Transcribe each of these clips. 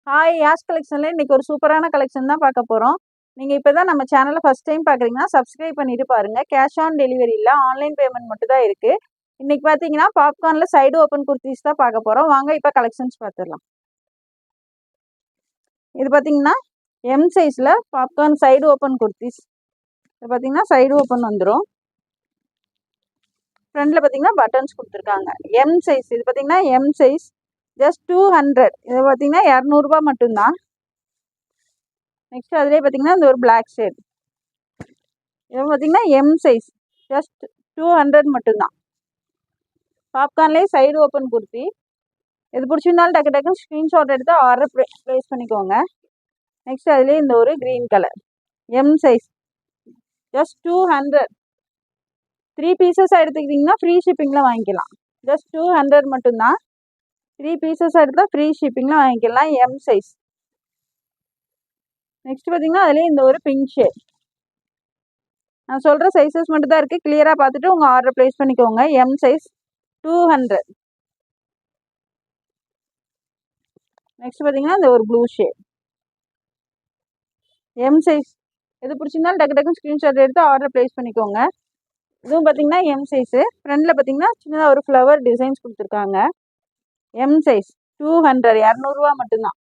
Hi யாஸ் கலெக்ஷனில் இன்றைக்கி ஒரு சூப்பரான கலெக்ஷன் தான் பார்க்க போகிறோம். நீங்கள் இப்போ தான் நம்ம சேனலை ஃபஸ்ட் டைம் பார்க்குறீங்கன்னா சப்ஸ்கிரைப் பண்ணிட்டு பாருங்கள். கேஷ் ஆன் டெலிவரி இல்லை, ஆன்லைன் பேமெண்ட் மட்டும் தான் இருக்குது. இன்றைக்கி பார்த்தீங்கன்னா பாப்கார்னில் சைடு ஓப்பன் குர்த்திஸ் தான் பார்க்க போகிறோம். வாங்க இப்போ கலெக்ஷன்ஸ் பார்த்துடலாம். இது பார்த்தீங்கன்னா எம் சைஸில் பாப்கார்ன் சைடு ஓப்பன் குர்த்திஸ். இது பார்த்தீங்கன்னா சைடு ஓப்பன் வந்துடும். ஃப்ரண்டில் பார்த்தீங்கன்னா பட்டன்ஸ் கொடுத்துருக்காங்க. எம் சைஸ் இது பார்த்தீங்கன்னா எம் சைஸ் ஜஸ்ட் 200. இது பார்த்தீங்கன்னா 200 மட்டும்தான். நெக்ஸ்ட் அதுலேயே பார்த்தீங்கன்னா இந்த ஒரு பிளாக் ஷேட். இது பார்த்தீங்கன்னா எம் சைஸ் ஜஸ்ட் 200 மட்டும்தான். பாப்கார்ன்லேயே சைடு ஓப்பன் குர்த்தி. இது பிடிச்சிருந்தாலும் டக்கு டக்குன்னு ஸ்க்ரீன்ஷாட் எடுத்து ஆர்டர் ப்ளேஸ் பண்ணிக்கோங்க. நெக்ஸ்ட் அதுலேயே இந்த ஒரு green colour M size just 200. 3 pieces எடுத்துக்கிட்டிங்கன்னா ஃப்ரீ ஷிப்பிங்கில் வாங்கிக்கலாம். ஜஸ்ட் 200 மட்டும்தான். 3 பீசஸ் எடுத்தால் ஃப்ரீ ஷிப்பிங்கில் வாங்கிக்கலாம். M size. நெக்ஸ்ட் பார்த்தீங்கன்னா அதுலேயே இந்த ஒரு பிங்க் ஷேட். நான் சொல்கிற சைஸஸ் மட்டும் தான் இருக்குது. கிளியராக பார்த்துட்டு உங்கள் ஆர்டர் ப்ளேஸ் பண்ணிக்கோங்க. M size 200. நெக்ஸ்ட் பார்த்தீங்கன்னா இந்த ஒரு ப்ளூ ஷேட் எம் சைஸ். எது பிடிச்சிருந்தாலும் டக்கு டக்குன்னு ஸ்க்ரீன்ஷாட் எடுத்து ஆர்டர் ப்ளேஸ் பண்ணிக்கோங்க. இதுவும் பார்த்தீங்கன்னா எம் சைஸு. ஃப்ரண்டில் பார்த்தீங்கன்னா சின்னதாக ஒரு ஃப்ளவர் டிசைன்ஸ் கொடுத்துருக்காங்க. எம் சைஸ் 200, 200 மட்டும்தான்.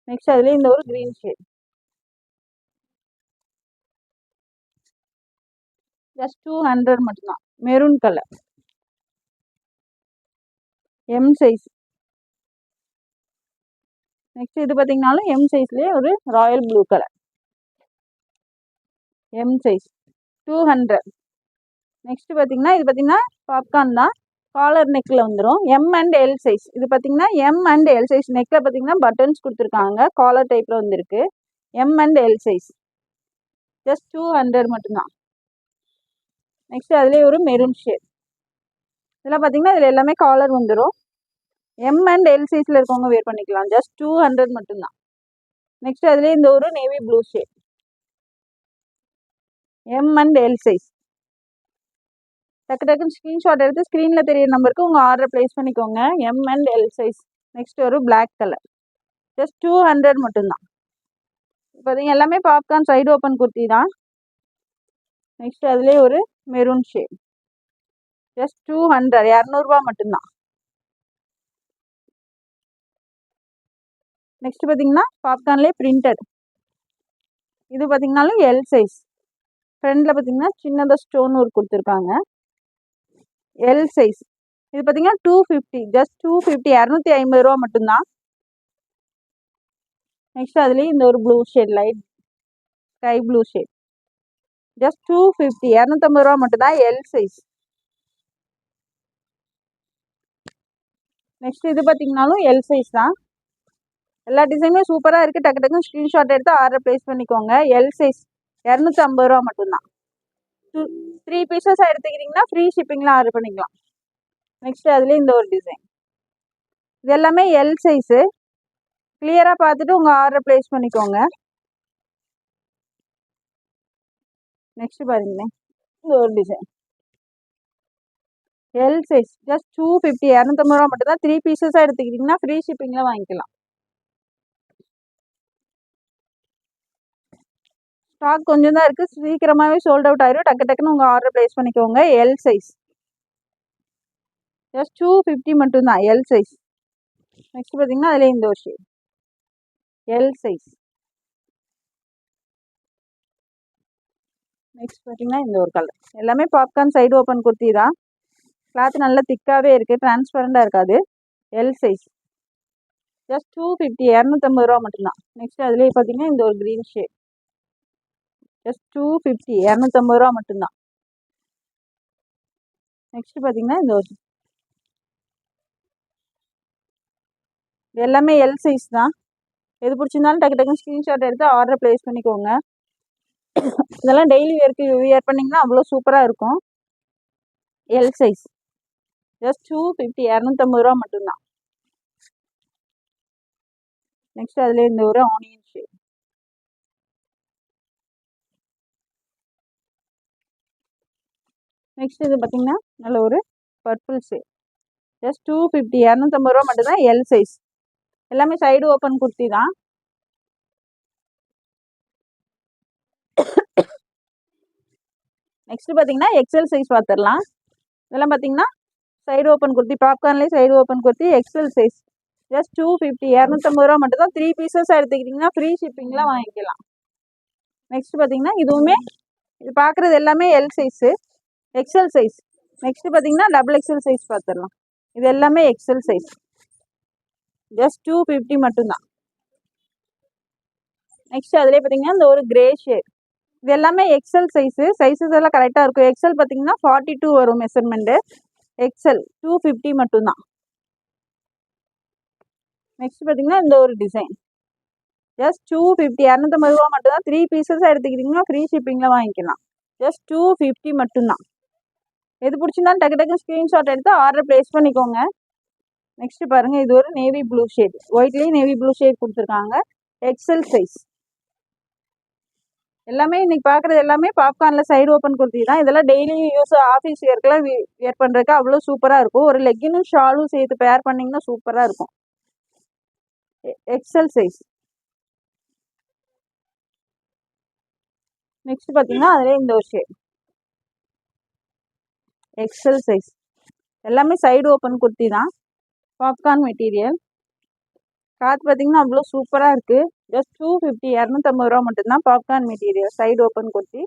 நெக்ஸ்ட் அதுலேயே இந்த ஒரு க்ரீன் ஷேட் ஜஸ்ட் 200 மட்டும்தான். Maroon colour M size. Next இது பார்த்தீங்கன்னாலும் எம் சைஸ்லேயே ஒரு Royal blue colour M size 200. Next பார்த்தீங்கன்னா இது பார்த்தீங்கன்னா பாப்கார்ன் தான். காலர் நெக்கில் வந்துடும். M and L size. இது பார்த்தீங்கன்னா எம் அண்ட் எல் சைஸ். நெக்கில் பார்த்தீங்கன்னா பட்டன்ஸ் கொடுத்துருக்காங்க. காலர் டைப்பில் வந்துருக்கு. M and L size just 200 மட்டும்தான். நெக்ஸ்ட் அதுலேயே ஒரு மெரூன் ஷேட். இதெல்லாம் பார்த்தீங்கன்னா இதில் எல்லாமே காலர் வந்துடும். எம் அண்ட் எல் சைஸில் இருக்கவங்க வேர் பண்ணிக்கலாம். ஜஸ்ட் 200 மட்டும்தான். நெக்ஸ்ட் அதுலேயே இந்த ஒரு navy blue shade. M and L size. டக்கு டக்குன்னு ஸ்க்ரீன்ஷாட் எடுத்து ஸ்க்ரீனில் தெரியிற நம்பருக்கு உங்கள் ஆர்டர் ப்ளேஸ் பண்ணிக்கோங்க. M and L size. Next ஒரு பிளாக் கலர் ஜஸ்ட் 200 மட்டும்தான். பார்த்தீங்க எல்லாமே பாப்கார்ன் சைடு ஓப்பன் குர்த்தி தான். நெக்ஸ்ட் அதுலேயே ஒரு மெரூன் ஷேட் ஜஸ்ட் 200, 200 மட்டும்தான். நெக்ஸ்ட் பார்த்தீங்கன்னா பாப்கார்ன்லேயே பிரிண்டட். இது பார்த்தீங்கன்னாலும் எல் சைஸ். ஃப்ரண்டில் பார்த்தீங்கன்னா சின்னதாக ஸ்டோன் ஒர்க் கொடுத்துருக்காங்க. L size. இது பார்த்தீங்கன்னா 250, ஜஸ்ட் 250, 250 மட்டும்தான். நெக்ஸ்ட் அதுலேயே இந்த ஒரு blue shade, light sky blue shade just 250, 250 மட்டும்தான். L size. நெக்ஸ்ட் இது பார்த்தீங்கன்னாலும் எல் சைஸ் தான். எல்லா டிசைனுமே சூப்பராக இருக்குது. டக்கு டக்குன்னு ஸ்க்ரீன்ஷாட் எடுத்து ஆர்டர் ப்ளேஸ் பண்ணிக்கோங்க. எல் சைஸ் 250 மட்டும்தான். 3 பீசஸ் எடுத்துக்கிட்டிங்கன்னா ஃப்ரீ ஷிப்பிங்கில் ஆர்டர் பண்ணிக்கலாம். நெக்ஸ்ட் அதுலேயே இந்த ஒரு டிசைன். இது எல்லாமே எல் சைஸு. கிளியராக பார்த்துட்டு உங்கள் ஆர்டர் ப்ளேஸ் பண்ணிக்கோங்க. நெக்ஸ்ட் பாருங்களேன் இந்த ஒரு டிசைன் எல் சைஸ் ஜஸ்ட் 250, 250 மட்டும்தான். 3 பீசஸாக எடுத்துக்கிட்டிங்கன்னா ஃப்ரீ ஷிப்பிங்கில் வாங்கிக்கலாம். ஸ்டாக் கொஞ்சம் தான் இருக்குது. சீக்கிரமாகவே சோல்ட் அவுட் ஆயிரும். டக்கு டக்குன்னு உங்கள் ஆர்டர் ப்ளேஸ் பண்ணிக்கோங்க. எல் சைஸ் ஜஸ்ட் 250 மட்டும்தான். L size. நெக்ஸ்ட் பார்த்தீங்கன்னா அதில் இந்த ஒரு ஷேட் எல் சைஸ். நெக்ஸ்ட் பார்த்தீங்கன்னா இந்த ஒரு கலர். எல்லாமே பாப்கார்ன் சைடு ஓப்பன் குர்த்தி தான். கிளாத் நல்லா திக்காகவே இருக்குது. டிரான்ஸ்பரண்டாக இருக்காது. எல் சைஸ் ஜஸ்ட் 250, 250 மட்டும்தான். நெக்ஸ்ட் அதுலேயே பார்த்தீங்கன்னா இந்த ஒரு க்ரீன் ஷேட் ஜஸ்ட் 250, 250 மட்டும்தான். நெக்ஸ்ட் பார்த்தீங்கன்னா இந்த ஒரு எல்லாமே எல் சைஸ் தான். எது பிடிச்சிருந்தாலும் டக்கு டக்குன்னு ஸ்க்ரீன்ஷாட் எடுத்து ஆர்டர் ப்ளேஸ் பண்ணிக்கோங்க. இதெல்லாம் டெய்லி வியர் பண்ணிங்கன்னா அவ்வளோ சூப்பராக இருக்கும். எல் சைஸ் ஜஸ்ட் 250, 250 மட்டும்தான். நெக்ஸ்ட் அதில் இந்த ஒரு ஆனியன் ஷேட். நெக்ஸ்ட் இது பார்த்தீங்கன்னா நல்ல ஒரு பர்பிள் ஷேட் ஜஸ்ட் 250, 250 மட்டும்தான். L size. எல்லாமே சைடு ஓப்பன் குர்த்தி தான். நெக்ஸ்ட் பார்த்தீங்கன்னா எக்ஸல் சைஸ் பார்த்துடலாம். இதெல்லாம் பார்த்தீங்கன்னா சைடு ஓப்பன் குர்த்தி, பாப்கார்ன்லேயே side open kurti XL size. Just 250, 250 ரூபா மட்டும் தான். 3 பீசஸ் எடுத்துக்கிட்டிங்கன்னா ஃப்ரீ ஷிப்பிங்லாம் வாங்கிக்கலாம். நெக்ஸ்ட் பார்த்தீங்கன்னா இதுவுமே இது பார்க்குறது எல்லாமே L size, XL size. Next பார்த்தீங்கன்னா டபுள் எக்ஸல் சைஸ் பார்த்துடலாம். இது எல்லாமே எக்ஸல் சைஸ். ஜஸ்ட் 250 மட்டும்தான். நெக்ஸ்ட் அதிலே பார்த்தீங்கன்னா இந்த ஒரு கிரே ஷேட். இது எல்லாமே எக்ஸல் சைஸு. சைஸஸ் எல்லாம் கரெக்டாக இருக்கும். எக்ஸல் பார்த்தீங்கன்னா 42 வரும் மெஷர்மெண்ட்டு. எக்ஸல் 250 மட்டும்தான். நெக்ஸ்ட் பார்த்தீங்கன்னா இந்த ஒரு டிசைன் ஜஸ்ட் 250, 250 ரூபா மட்டும்தான். 3 பீசஸாக எடுத்துக்கிட்டிங்கன்னா ஃப்ரீ ஷிப்பிங்கில் வாங்கிக்கலாம். ஜஸ்ட் 250 மட்டும்தான். எது பிடிச்சிருந்தாலும் டக்கு டக்கு ஸ்க்ரீன்ஷாட் எடுத்து ஆர்டர் ப்ளேஸ் பண்ணிக்கோங்க. நெக்ஸ்ட் பாருங்கள், இது ஒரு நேவி ப்ளூ ஷேட். ஒயிட்லேயும் நேவி ப்ளூ ஷேட் கொடுத்துருக்காங்க. XL size. எல்லாமே இன்னைக்கு பார்க்குறது எல்லாமே பாப்கார்னில் சைடு ஓப்பன் குர்த்தி தான். இதெல்லாம் டெய்லி யூஸ் ஆஃபீஸ் வேர்க்கெலாம் வேர் பண்ணுறதுக்கு அவ்வளோ சூப்பராக இருக்கும். ஒரு லெக்கினும் ஷாலும் சேர்த்து பேர் பண்ணிங்கன்னா சூப்பராக இருக்கும். XL size. நெக்ஸ்ட் பார்த்தீங்கன்னா அதிலே இந்த ஒரு ஷேட் எக்ஸல் சைஸ். எல்லாமே சைடு ஓப்பன் குர்த்தி தான். Popcorn material. காற்று பார்த்தீங்கன்னா அவ்வளோ சூப்பராக இருக்குது. ஜஸ்ட் 250, 250 ரூபா மட்டும்தான். Popcorn material side open kurti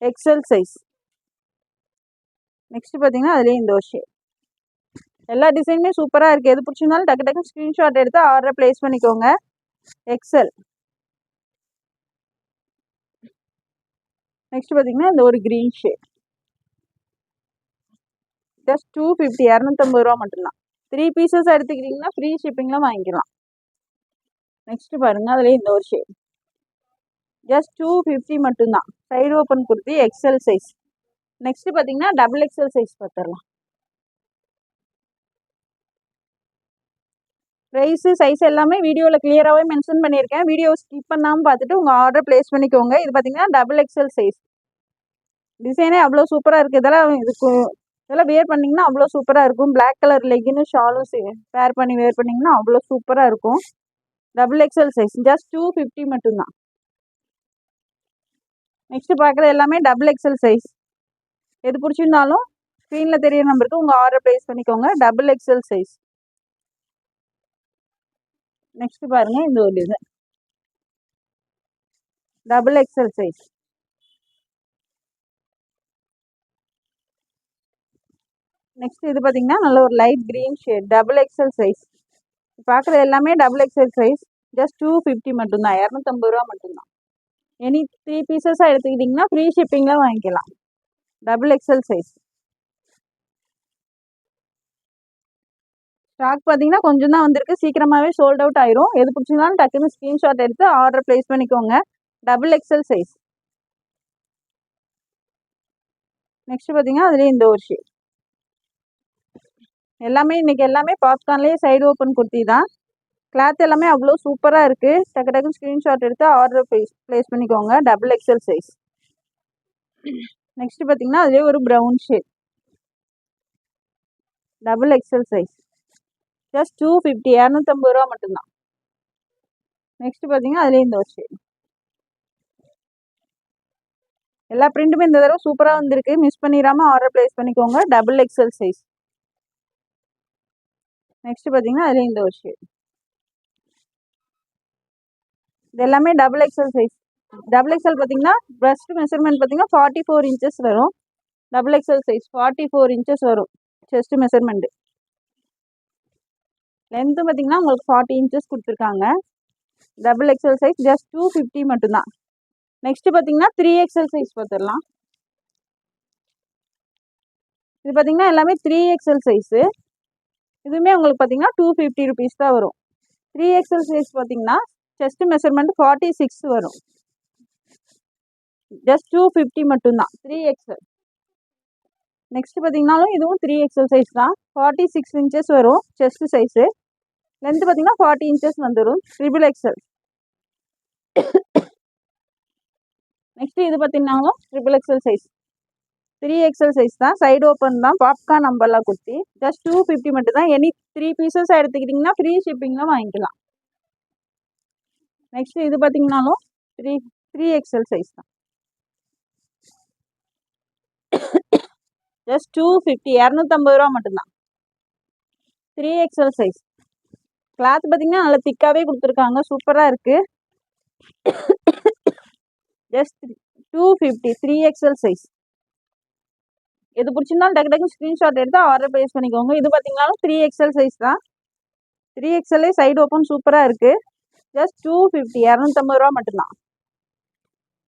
XL size. Next பார்த்தீங்கன்னா அதுலேயே இந்த ஒரு ஷேட். எல்லா டிசைனுமே சூப்பராக இருக்குது. எது பிடிச்சிருந்தாலும் டக்கு டக்கு ஸ்க்ரீன்ஷாட் எடுத்து ஆர்டர் ப்ளேஸ் பண்ணிக்கோங்க. எக்ஸல். நெக்ஸ்ட் பார்த்தீங்கன்னா இந்த ஒரு க்ரீன் ஷேட். ஜஸ்ட் 250, 250 ரூபா மட்டும்தான். 3 பீசஸ் எடுத்துக்கிட்டிங்கன்னா ஃப்ரீ ஷிப்பிங்லாம் வாங்கிக்கலாம். நெக்ஸ்ட் பாருங்கள், அதுலேயே இந்த ஒரு ஷேட். ஜஸ்ட் 250 மட்டும்தான். Side open kurti XL size. Next பார்த்தீங்கன்னா டபுள் எக்ஸல் சைஸ் பார்த்துடலாம். ப்ரைஸு சைஸ் எல்லாமே வீடியோவில் கிளியராகவே மென்ஷன் பண்ணியிருக்கேன். வீடியோ ஸ்கிப் பண்ணாமல் பார்த்துட்டு உங்கள் ஆர்டர் ப்ளேஸ் பண்ணிக்கோங்க. இது பார்த்தீங்கன்னா டபுள் எக்ஸல் சைஸ். டிசைனே அவ்வளோ சூப்பராக இருக்குது. இதெல்லாம் வேர் பண்ணிங்கன்னா அவ்வளோ சூப்பராக இருக்கும். பிளாக் கலர் லெகின்னு ஷாலும் பேர் பண்ணி வேர் பண்ணிங்கன்னா அவ்வளோ சூப்பராக இருக்கும். Double XL size. ஜஸ்ட் 250 மட்டும்தான். நெக்ஸ்ட் பார்க்குறது எல்லாமே டபுள் எக்ஸல் சைஸ். எது பிடிச்சிருந்தாலும் ஸ்க்ரீனில் தெரிய நம்பருக்கு உங்கள் ஆர்டர் ப்ளேஸ் பண்ணிக்கோங்க. Double XL size. நெக்ஸ்ட் பாருங்கள், இந்த ஒரு design double XL size. Next இது பார்த்தீங்கன்னா நல்ல ஒரு light green shade. Double XL size. பார்க்குறது எல்லாமே டபுள் எக்ஸல் சைஸ். ஜஸ்ட் 250 மட்டும்தான். 250 ரூபா மட்டும்தான். எனி 3 பீசஸாக எடுத்துக்கிட்டிங்கன்னா ஃப்ரீ ஷிப்பிங்கில் வாங்கிக்கலாம். Double XL size. ஸ்டாக் பார்த்தீங்கன்னா கொஞ்சம் தான் வந்திருக்கு. சீக்கிரமாகவே சோல்ட் அவுட் ஆயிரும். எது பிடிச்சிருந்தாலும் டக்குன்னு ஸ்க்ரீன்ஷாட் எடுத்து ஆர்டர் ப்ளேஸ் பண்ணிக்கோங்க. Double XL size. நெக்ஸ்ட் பார்த்தீங்கன்னா அதுலேயே இந்த ஒரு ஷேட். எல்லாமே இன்னைக்கு எல்லாமே பாப்கார்ன்லேயே சைடு ஓப்பன் குர்த்தி தான். கிளாத் எல்லாமே அவ்வளோ சூப்பராக இருக்குது. டக்கு டக்குன்னு ஸ்க்ரீன்ஷாட் எடுத்து ஆர்டர் ப்ளேஸ் பண்ணிக்கோங்க. Double XL size. நெக்ஸ்ட் பார்த்தீங்கன்னா அதுலேயே ஒரு brown shade. Double XL size. Just 250, 250 ரூபா மட்டும்தான். நெக்ஸ்ட் பார்த்தீங்கன்னா அதுலேயே இந்த ஒரு ஷேட். எல்லா பிரிண்ட்டுமே இந்த தடவை சூப்பராக வந்திருக்கு. மிஸ் பண்ணிடாமல் ஆர்டர் ப்ளேஸ் பண்ணிக்கோங்க. Double XL size. நெக்ஸ்ட் பார்த்தீங்கன்னா அதுலேயே இந்த ஒரு ஷேட். இது எல்லாமே double XL size. Double XL பார்த்தீங்கன்னா பிரஸ்ட் மெஷர்மெண்ட் பார்த்தீங்கன்னா 44 இன்ச்சஸ் வரும். டபுள் எக்ஸல் சைஸ் 44 இன்ச்சஸ் வரும் செஸ்ட் மெஷர்மெண்ட்டு. லென்த்து பார்த்தீங்கன்னா உங்களுக்கு 40 இன்ச்சஸ் கொடுத்துருக்காங்க. Double XL size. ஜஸ்ட் 250 மட்டும்தான். நெக்ஸ்ட் பார்த்தீங்கன்னா 3XL சைஸ் பார்த்துடலாம். இது பார்த்தீங்கன்னா எல்லாமே 3XL சைஸு. இதுவுமே உங்களுக்கு பார்த்தீங்கன்னா 250 ருபீஸ் தான் வரும். 3XL சைஸ் பார்த்தீங்கன்னா செஸ்ட் மெஷர்மெண்ட் 46 வரும். ஜஸ்ட் 250 மட்டும்தான். 3XL. நெக்ஸ்ட் பார்த்தீங்கன்னாலும் இதுவும் 3XL சைஸ் தான். 46 இன்ச்சஸ் வரும் செஸ்ட் சைஸு. லென்த்து பார்த்தீங்கன்னா 40 இன்ச்சஸ் வந்துடும். XXL. நெக்ஸ்ட் இது பார்த்தீங்கன்னாலும் XXL சைஸ். 3XL சைஸ் தான். சைடு ஓப்பன் தான். பாப்கார்ன் நம்பர்லாம் குர்த்தி. ஜஸ்ட் 250 மட்டும் தான். எனி 3 பீசஸாக எடுத்துக்கிட்டிங்கன்னா ஃப்ரீ ஷிப்பிங்கில் வாங்கிக்கலாம். நெக்ஸ்ட் இது பார்த்தீங்கன்னாலும் 3XL சைஸ் தான். ஜஸ்ட் 250, 250 ரூபா மட்டும்தான். 3XL size. கிளாத் பார்த்தீங்கன்னா நல்லா திக்காகவே கொடுத்துருக்காங்க, சூப்பராக இருக்குது. Just 250, 3XL size. எது பிடிச்சிருந்தாலும் டக்கு டக்குன்னு ஸ்க்ரீன்ஷாட் எடுத்து ஆர்டர் ப்ளேஸ் பண்ணிக்கோங்க. இது பார்த்தீங்கன்னாலும் 3XL சைஸ் தான். 3XL சைடு ஓப்பன் சூப்பராக இருக்குது. ஜஸ்ட் 250, 250 ரூபா மட்டும்தான்.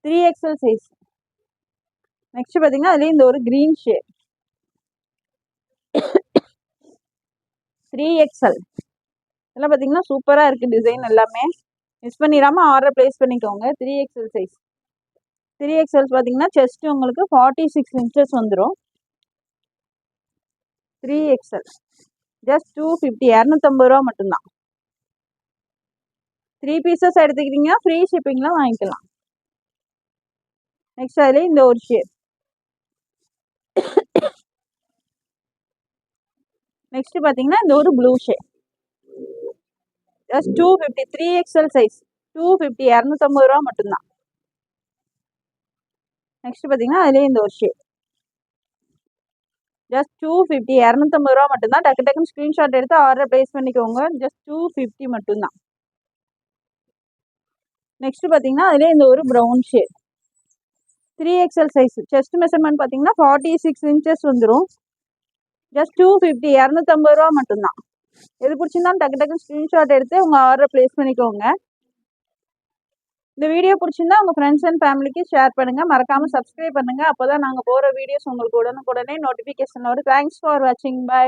3XL size. நெக்ஸ்ட் பார்த்தீங்கன்னா அதுலேயும் இந்த ஒரு க்ரீன் ஷேட் 3XL. இதெல்லாம் பார்த்தீங்கன்னா சூப்பராக இருக்குது டிசைன் எல்லாமே. மிஸ் பண்ணிடாமல் ஆர்டர் ப்ளேஸ் பண்ணிக்கோங்க. 3XL size. 3XL பார்த்தீங்கன்னா செஸ்ட் உங்களுக்கு 46 inches வந்துடும். 3XL ஜஸ்ட் 250, 250 ரூபா மட்டும்தான். 3 பீசஸ் எடுத்துக்கிட்டிங்கன்னா ஃப்ரீ ஷிப்பிங்லாம் வாங்கிக்கலாம். நெக்ஸ்ட் அதுலேயே இந்த ஒரு ஷேட். நெக்ஸ்ட் பார்த்தீங்கன்னா இந்த ஒரு blue shade. Just 250, 3XL size. 250, 250 ரூபா மட்டும்தான். நெக்ஸ்ட் பார்த்தீங்கன்னா அதுலேயே இந்த ஒரு ஷேட். ஜஸ்ட் 250, 250 ரூபா மட்டும்தான். டக்கு டக்குன்னு ஸ்க்ரீன்ஷாட் எடுத்து ஆர்டர் ப்ளேஸ் பண்ணிக்கோங்க. ஜஸ்ட் 250 மட்டும்தான். நெக்ஸ்ட் பார்த்தீங்கன்னா அதுலேயே இந்த ஒரு brown shade. 3XL size. Chest measurement பார்த்தீங்கன்னா 46 inches வந்துடும். ஜஸ்ட் 250, 250 ரூபா மட்டும்தான். எது பிடிச்சிருந்தாலும் டக்கு டக்குன்னு ஸ்க்ரீன்ஷாட் எடுத்து உங்கள் ஆர்டர் ப்ளேஸ் பண்ணிக்கோங்க. இந்த வீடியோ பிடிச்சிருந்தா உங்கள் ஃப்ரெண்ட்ஸ் அண்ட் ஃபேமிலிக்கு ஷேர் பண்ணுங்கள். மறக்காமல் சப்ஸ்கிரைப் பண்ணுங்கள். அப்போ தான் நாங்கள் போகிற வீடியோஸ் உங்களுக்கு உடனுக்குடனே நோட்டிஃபிகேஷன் வரும். தேங்க்ஸ் ஃபார் வாட்சிங். பை.